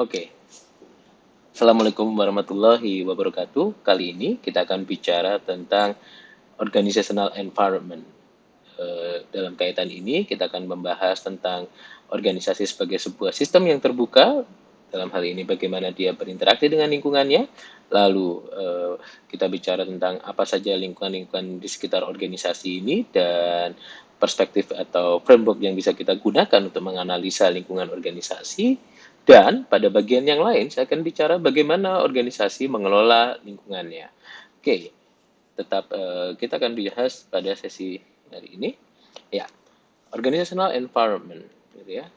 Oke, Assalamualaikum warahmatullahi wabarakatuh. Kali ini kita akan bicara tentang organizational environment. Dalam kaitan ini, kita akan membahas tentang organisasi sebagai sebuah sistem yang terbuka. Dalam hal ini, bagaimana dia berinteraksi dengan lingkungannya. Lalu, kita bicara tentang apa saja lingkungan-lingkungan di sekitar organisasi ini dan perspektif atau framework yang bisa kita gunakan untuk menganalisa lingkungan organisasi. Dan pada bagian yang lain, saya akan bicara bagaimana organisasi mengelola lingkungannya. Oke, tetap kita akan bahas pada sesi hari ini. Ya, organizational environment, gitu ya.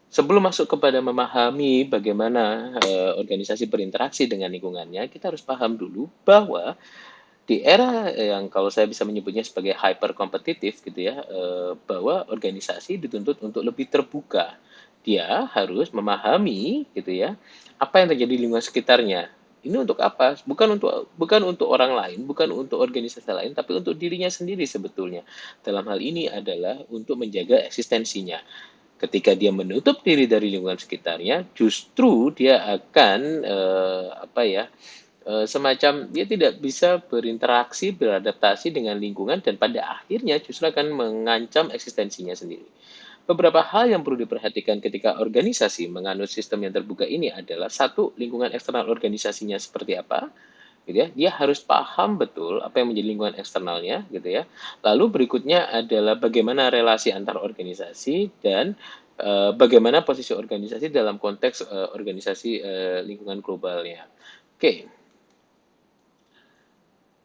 Sebelum masuk kepada memahami bagaimana organisasi berinteraksi dengan lingkungannya, kita harus paham dulu bahwa di era yang kalau saya bisa menyebutnya sebagai hyper kompetitif gitu ya, bahwa organisasi dituntut untuk lebih terbuka. Dia harus memahami gitu ya, apa yang terjadi di lingkungan sekitarnya. Ini untuk apa? Bukan untuk orang lain, bukan untuk organisasi lain, tapi untuk dirinya sendiri sebetulnya. Dalam hal ini adalah untuk menjaga eksistensinya. Ketika dia menutup diri dari lingkungan sekitarnya, justru dia akan semacam dia tidak bisa berinteraksi, beradaptasi dengan lingkungan dan pada akhirnya justru akan mengancam eksistensinya sendiri. Beberapa hal yang perlu diperhatikan ketika organisasi menganut sistem yang terbuka ini adalah satu, lingkungan eksternal organisasinya seperti apa, gitu ya. Dia harus paham betul apa yang menjadi lingkungan eksternalnya, gitu ya. Lalu berikutnya adalah bagaimana relasi antar organisasi dan bagaimana posisi organisasi dalam konteks organisasi lingkungan globalnya. Oke,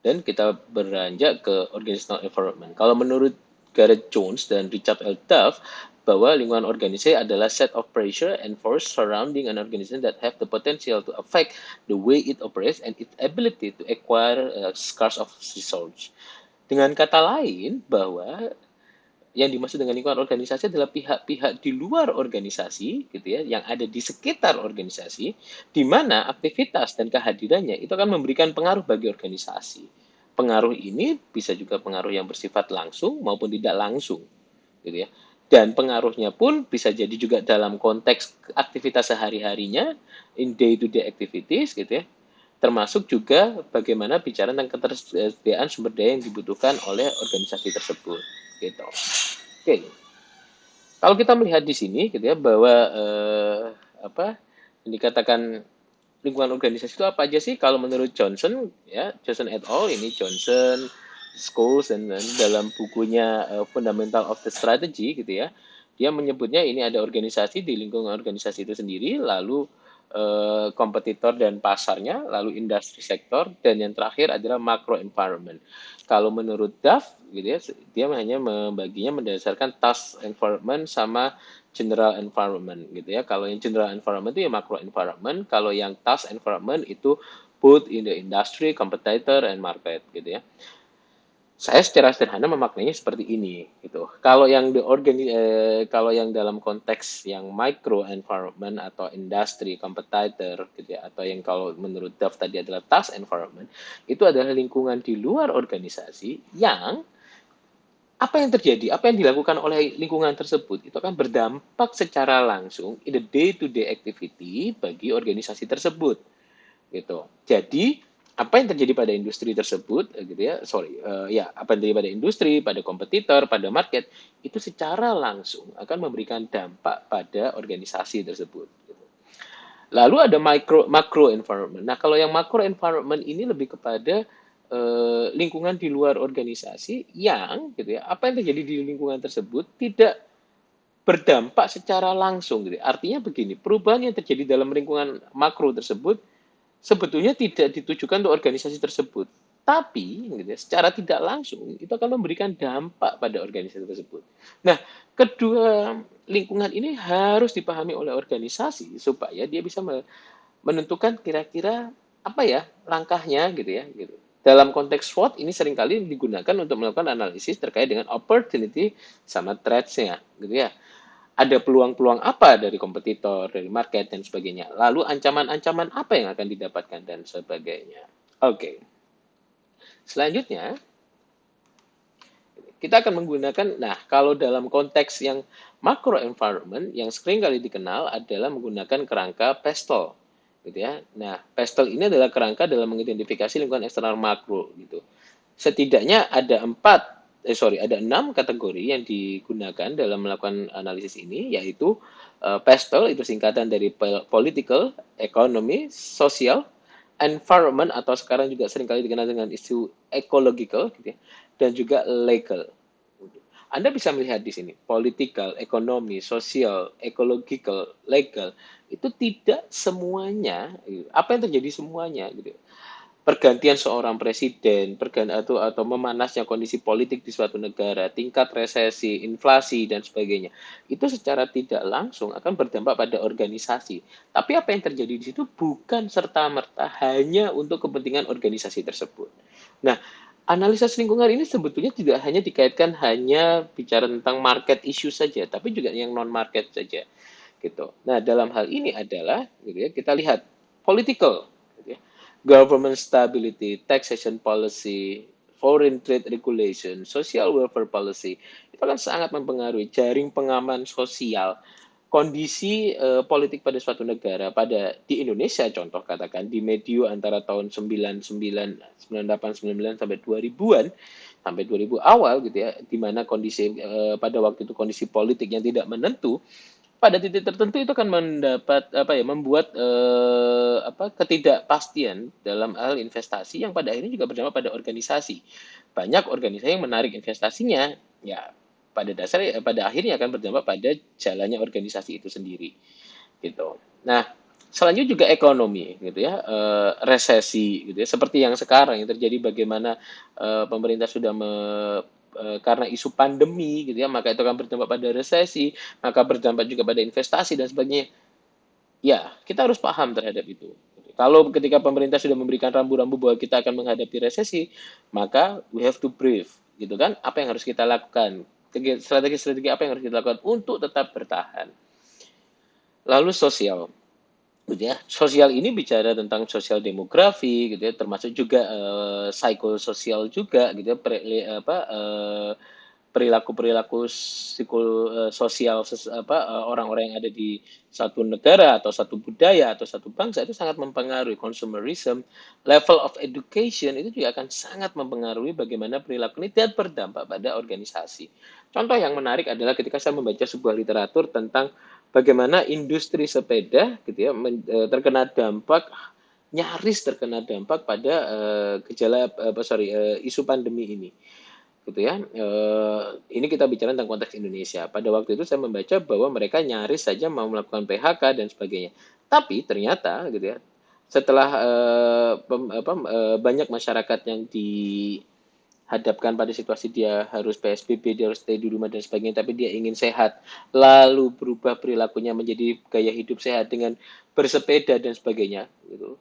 dan kita beranjak ke organizational environment. Kalau menurut Gareth Jones dan Richard L. Duff, bahwa lingkungan organisasi adalah set of pressure and force surrounding an organization that have the potential to affect the way it operates and its ability to acquire scarce of resource. Dengan kata lain, bahwa yang dimaksud dengan lingkungan organisasi adalah pihak-pihak di luar organisasi gitu ya, yang ada di sekitar organisasi, di mana aktivitas dan kehadirannya itu akan memberikan pengaruh bagi organisasi. Pengaruh ini bisa juga pengaruh yang bersifat langsung maupun tidak langsung gitu ya. Dan pengaruhnya pun bisa jadi juga dalam konteks aktivitas sehari-harinya, in day to day activities gitu ya. Termasuk juga bagaimana bicara tentang ketersediaan sumber daya yang dibutuhkan oleh organisasi tersebut gitu. Oke, kalau kita melihat di sini gitu ya, bahwa apa yang dikatakan lingkungan organisasi itu apa aja sih? Kalau menurut Johnson ya, Johnson et al. Ini Johnson, Scholes dan dalam bukunya Fundamental of the Strategy gitu ya, dia menyebutnya ini ada organisasi, di lingkungan organisasi itu sendiri, lalu kompetitor dan pasarnya, lalu industri sektor, dan yang terakhir adalah macro environment. Kalau menurut Duff, gitu ya, dia hanya membaginya berdasarkan task environment sama general environment, gitu ya. Kalau yang general environment itu ya macro environment, kalau yang task environment itu both in the industry, competitor, and market, gitu ya. Saya secara sederhana memaknainya seperti ini gitu. Kalau yang dalam konteks yang micro environment atau industry competitor gitu ya, atau yang kalau menurut Duff tadi adalah task environment, itu adalah lingkungan di luar organisasi yang apa yang terjadi, apa yang dilakukan oleh lingkungan tersebut itu akan berdampak secara langsung in the day to day activity bagi organisasi tersebut gitu. Jadi apa yang terjadi pada industri tersebut, gitu ya, apa yang terjadi pada industri, pada kompetitor, pada market, itu secara langsung akan memberikan dampak pada organisasi tersebut. Gitu. Lalu ada macro environment. Nah, kalau yang macro environment ini lebih kepada lingkungan di luar organisasi yang, gitu ya, apa yang terjadi di lingkungan tersebut tidak berdampak secara langsung. Gitu. Artinya begini, perubahan yang terjadi dalam lingkungan makro tersebut sebetulnya tidak ditujukan untuk organisasi tersebut. Tapi gitu ya, secara tidak langsung itu akan memberikan dampak pada organisasi tersebut. Nah, kedua lingkungan ini harus dipahami oleh organisasi supaya dia bisa menentukan kira-kira apa ya langkahnya gitu ya gitu. Dalam konteks SWOT ini seringkali digunakan untuk melakukan analisis terkait dengan opportunity sama threats-nya gitu ya. Ada peluang-peluang apa dari kompetitor, dari market, dan sebagainya. Lalu ancaman-ancaman apa yang akan didapatkan, dan sebagainya. Oke, selanjutnya, kita akan menggunakan, nah kalau dalam konteks yang macro environment, yang sering kali dikenal adalah menggunakan kerangka PESTEL, gitu ya. Nah, PESTEL ini adalah kerangka dalam mengidentifikasi lingkungan eksternal makro, gitu. Setidaknya ada 6 kategori yang digunakan dalam melakukan analisis ini, yaitu PESTEL itu singkatan dari political, economy, social, environment atau sekarang juga seringkali dikenal dengan isu ecological, gitu ya, dan juga legal. Anda bisa melihat di sini, political, ekonomi, sosial, ecological, legal, itu tidak semuanya, apa yang terjadi semuanya, gitu. Pergantian seorang presiden, atau memanasnya kondisi politik di suatu negara, tingkat resesi, inflasi, dan sebagainya, itu secara tidak langsung akan berdampak pada organisasi. Tapi apa yang terjadi di situ bukan serta-merta hanya untuk kepentingan organisasi tersebut. Nah, analisis lingkungan ini sebetulnya tidak hanya dikaitkan hanya bicara tentang market issue saja, tapi juga yang non-market saja. Gitu. Nah, dalam hal ini adalah gitu ya, kita lihat political, gitu ya, government stability, taxation policy, foreign trade regulation, social welfare policy, itu kan sangat mempengaruhi jaring pengaman sosial, kondisi politik pada suatu negara. Pada di Indonesia contoh katakan di medio antara tahun 99, 98, 99 sampai 2000-an, sampai 2000 awal gitu ya, di mana kondisi pada waktu itu kondisi politik yang tidak menentu, pada titik tertentu itu akan membuat ketidakpastian dalam hal investasi yang pada akhirnya juga berdampak pada organisasi. Banyak organisasi yang menarik investasinya, ya pada akhirnya akan berdampak pada jalannya organisasi itu sendiri, gitu. Nah, selanjutnya juga ekonomi, gitu ya, resesi, gitu ya, seperti yang sekarang yang terjadi, bagaimana pemerintah sudah karena isu pandemi, gitu ya, maka itu akan berdampak pada resesi, maka berdampak juga pada investasi dan sebagainya. Ya, kita harus paham terhadap itu. Kalau ketika pemerintah sudah memberikan rambu-rambu bahwa kita akan menghadapi resesi, maka we have to brief, gitu kan? Apa yang harus kita lakukan? Strategi-strategi apa yang harus kita lakukan untuk tetap bertahan? Lalu sosial, gitu ya. Sosial ini bicara tentang sosial demografi, gitu ya, termasuk juga psikososial juga, gitu ya, perilaku-perilaku sosial orang-orang yang ada di satu negara atau satu budaya atau satu bangsa itu sangat mempengaruhi consumerism, level of education itu juga akan sangat mempengaruhi bagaimana perilaku ini dan berdampak pada organisasi. Contoh yang menarik adalah ketika saya membaca sebuah literatur tentang bagaimana industri sepeda gitu ya nyaris terkena dampak pada isu pandemi ini, gitu ya. Ini kita bicara tentang konteks Indonesia. Pada waktu itu saya membaca bahwa mereka nyaris saja mau melakukan PHK dan sebagainya. Tapi ternyata gitu ya, setelah banyak masyarakat yang dihadapkan pada situasi dia harus PSBB, dia harus stay di rumah dan sebagainya, tapi dia ingin sehat, lalu berubah perilakunya menjadi gaya hidup sehat dengan bersepeda dan sebagainya, gitu.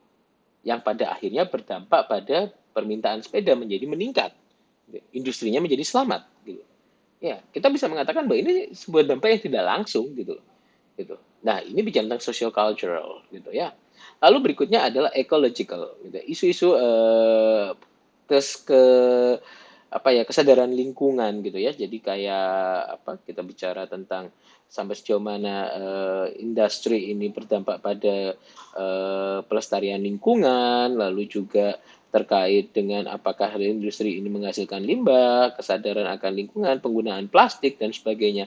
Yang pada akhirnya berdampak pada permintaan sepeda menjadi meningkat, industrinya menjadi selamat, gitu. Ya, kita bisa mengatakan bahwa ini sebuah dampak yang tidak langsung, gitu. Gitu. Nah, ini bicara tentang social cultural, gitu ya. Lalu berikutnya adalah ecological, gitu. Isu-isu kes ke kesadaran lingkungan, gitu ya. Jadi kayak kita bicara tentang sampai sejauh mana industri ini berdampak pada pelestarian lingkungan, lalu juga terkait dengan apakah industri ini menghasilkan limbah, kesadaran akan lingkungan, penggunaan plastik dan sebagainya.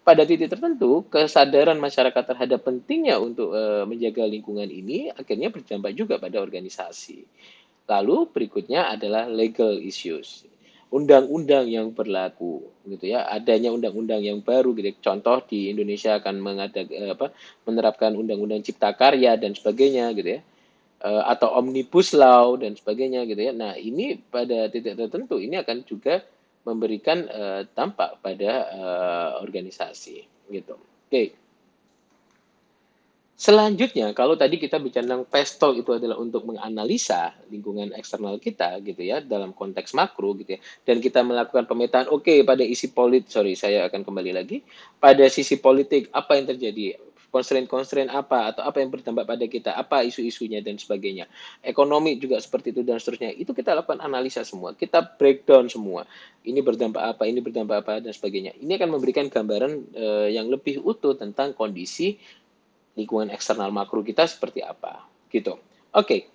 Pada titik tertentu, kesadaran masyarakat terhadap pentingnya untuk menjaga lingkungan ini akhirnya berdampak juga pada organisasi. Lalu berikutnya adalah legal issues, undang-undang yang berlaku, gitu ya. Adanya undang-undang yang baru, gitu. Contoh di Indonesia akan menerapkan undang-undang cipta karya dan sebagainya, gitu ya. Atau omnibus law dan sebagainya, gitu ya. Nah, ini pada titik tertentu ini akan juga memberikan dampak pada organisasi, gitu. Oke. Selanjutnya, kalau tadi kita bicara tentang PESTEL itu adalah untuk menganalisa lingkungan eksternal kita, gitu ya, dalam konteks makro, gitu ya, dan kita melakukan pemetaan, oke, pada isi politik, sorry, saya akan kembali lagi, pada sisi politik, apa yang terjadi? constraint apa atau apa yang berdampak pada kita, apa isu-isunya dan sebagainya. Ekonomi juga seperti itu dan seterusnya. Itu kita lakukan analisa semua, kita breakdown semua. Ini berdampak apa dan sebagainya. Ini akan memberikan gambaran yang lebih utuh tentang kondisi lingkungan eksternal makro kita seperti apa, gitu. Oke.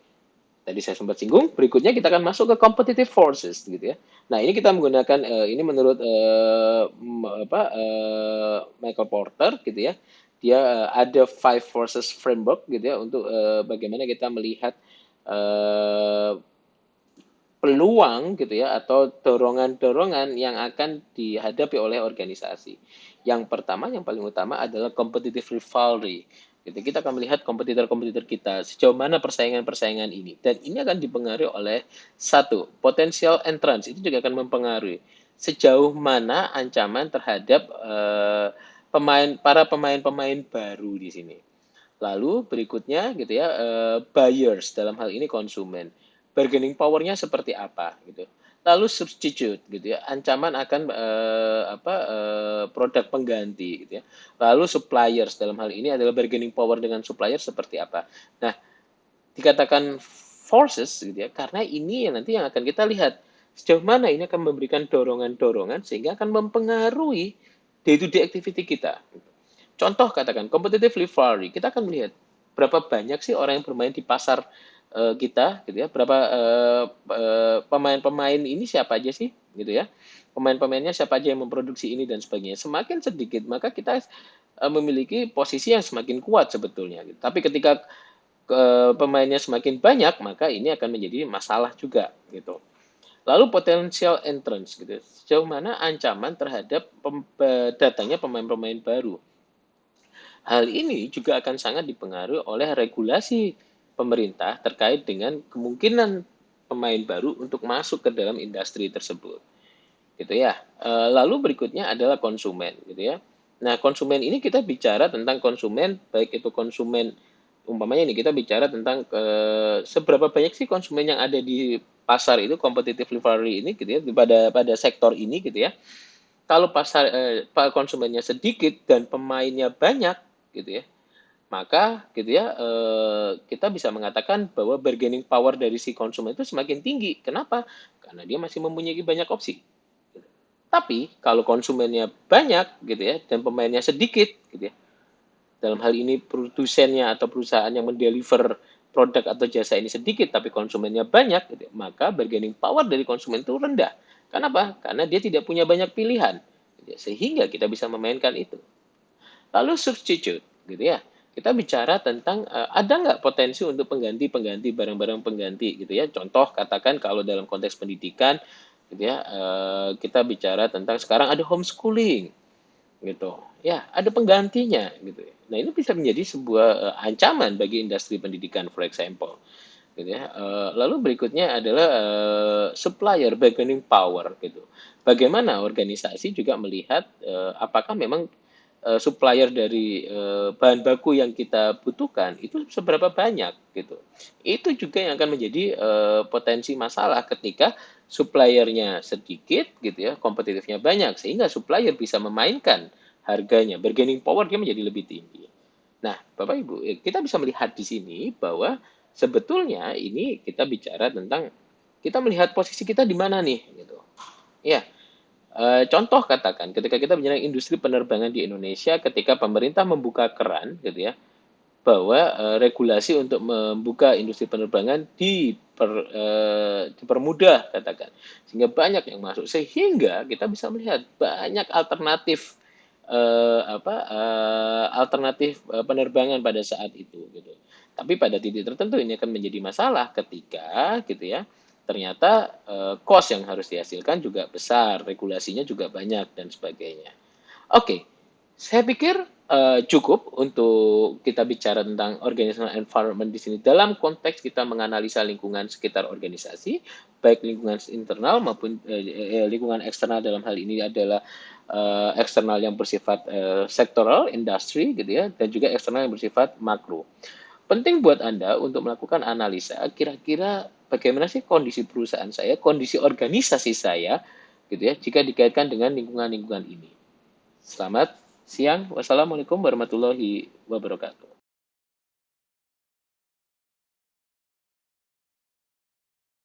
Tadi saya sempat singgung. Berikutnya kita akan masuk ke competitive forces, gitu ya. Nah, ini kita menggunakan ini menurut Michael Porter, gitu ya. Dia ada five forces framework, gitu ya, untuk bagaimana kita melihat uh, peluang, gitu ya, atau dorongan-dorongan yang akan dihadapi oleh organisasi. Yang pertama, yang paling utama adalah competitive rivalry. Gitu. Kita akan melihat kompetitor-kompetitor kita, sejauh mana persaingan-persaingan ini. Dan ini akan dipengaruhi oleh satu, potential entrance, itu juga akan mempengaruhi sejauh mana ancaman terhadap para pemain-pemain baru di sini. Lalu berikutnya gitu ya, buyers, dalam hal ini konsumen. Bargaining power-nya seperti apa gitu. Lalu substitute gitu ya, ancaman akan produk pengganti gitu ya. Lalu suppliers, dalam hal ini adalah bargaining power dengan supplier seperti apa. Nah, dikatakan forces gitu ya, karena ini yang nanti yang akan kita lihat sejauh mana ini akan memberikan dorongan-dorongan sehingga akan mempengaruhi day-to-day activity kita. Contoh katakan competitive rivalry, kita akan melihat berapa banyak sih orang yang bermain di pasar kita, gitu ya. Berapa pemain-pemain ini siapa aja sih, gitu ya. Pemain-pemainnya siapa aja yang memproduksi ini dan sebagainya. Semakin sedikit, maka kita memiliki posisi yang semakin kuat sebetulnya. Gitu. Tapi ketika pemainnya semakin banyak, maka ini akan menjadi masalah juga, gitu. Lalu potential entrance, gitu. Sejauh mana ancaman terhadap datangnya pemain-pemain baru. Hal ini juga akan sangat dipengaruhi oleh regulasi pemerintah terkait dengan kemungkinan pemain baru untuk masuk ke dalam industri tersebut. Gitu ya. Lalu berikutnya adalah konsumen, gitu ya. Nah, konsumen ini kita bicara tentang konsumen, baik itu konsumen umpamanya ini kita bicara tentang seberapa banyak sih konsumen yang ada di pasar itu, competitive rivalry ini, gitu ya, pada sektor ini, gitu ya. Kalau konsumennya sedikit dan pemainnya banyak, gitu ya, maka gitu ya kita bisa mengatakan bahwa bargaining power dari si konsumen itu semakin tinggi. Kenapa? Karena dia masih mempunyai banyak opsi. Tapi kalau konsumennya banyak gitu ya dan pemainnya sedikit gitu ya, dalam hal ini produsennya atau perusahaan yang mendeliver produk atau jasa ini sedikit tapi konsumennya banyak, gitu ya, maka bargaining power dari konsumen itu rendah. Kenapa? Karena dia tidak punya banyak pilihan, gitu ya, sehingga kita bisa memainkan itu. Lalu substitute, gitu ya. Kita bicara tentang ada nggak potensi untuk pengganti barang-barang pengganti, gitu ya. Contoh katakan kalau dalam konteks pendidikan, gitu ya, kita bicara tentang sekarang ada homeschooling, gitu. Ya, ada penggantinya, gitu. Nah, ini bisa menjadi sebuah ancaman bagi industri pendidikan, for example. Gitu ya. Lalu berikutnya adalah supplier bargaining power, gitu. Bagaimana organisasi juga melihat apakah memang supplier dari bahan baku yang kita butuhkan itu seberapa banyak gitu. Itu juga yang akan menjadi potensi masalah ketika suppliernya sedikit gitu ya, kompetitifnya banyak sehingga supplier bisa memainkan harganya, bargaining power dia menjadi lebih tinggi. Nah, Bapak Ibu, kita bisa melihat di sini bahwa sebetulnya ini kita bicara tentang kita melihat posisi kita di mana nih gitu. Ya, contoh katakan ketika kita bicara industri penerbangan di Indonesia, ketika pemerintah membuka keran, gitu ya, bahwa regulasi untuk membuka industri penerbangan dipermudah, katakan, sehingga banyak yang masuk, sehingga kita bisa melihat banyak alternatif alternatif penerbangan pada saat itu, gitu. Tapi pada titik tertentu ini akan menjadi masalah ketika, gitu ya, ternyata cost yang harus dihasilkan juga besar, regulasinya juga banyak dan sebagainya. Oke, saya pikir cukup untuk kita bicara tentang organizational environment di sini dalam konteks kita menganalisa lingkungan sekitar organisasi, baik lingkungan internal maupun lingkungan eksternal. Dalam hal ini adalah eksternal yang bersifat sektoral, industri, gitu ya, dan juga eksternal yang bersifat makro. Penting buat Anda untuk melakukan analisa kira-kira bagaimana sih kondisi perusahaan saya, kondisi organisasi saya, gitu ya, jika dikaitkan dengan lingkungan-lingkungan ini. Selamat Siang, wassalamualaikum warahmatullahi wabarakatuh.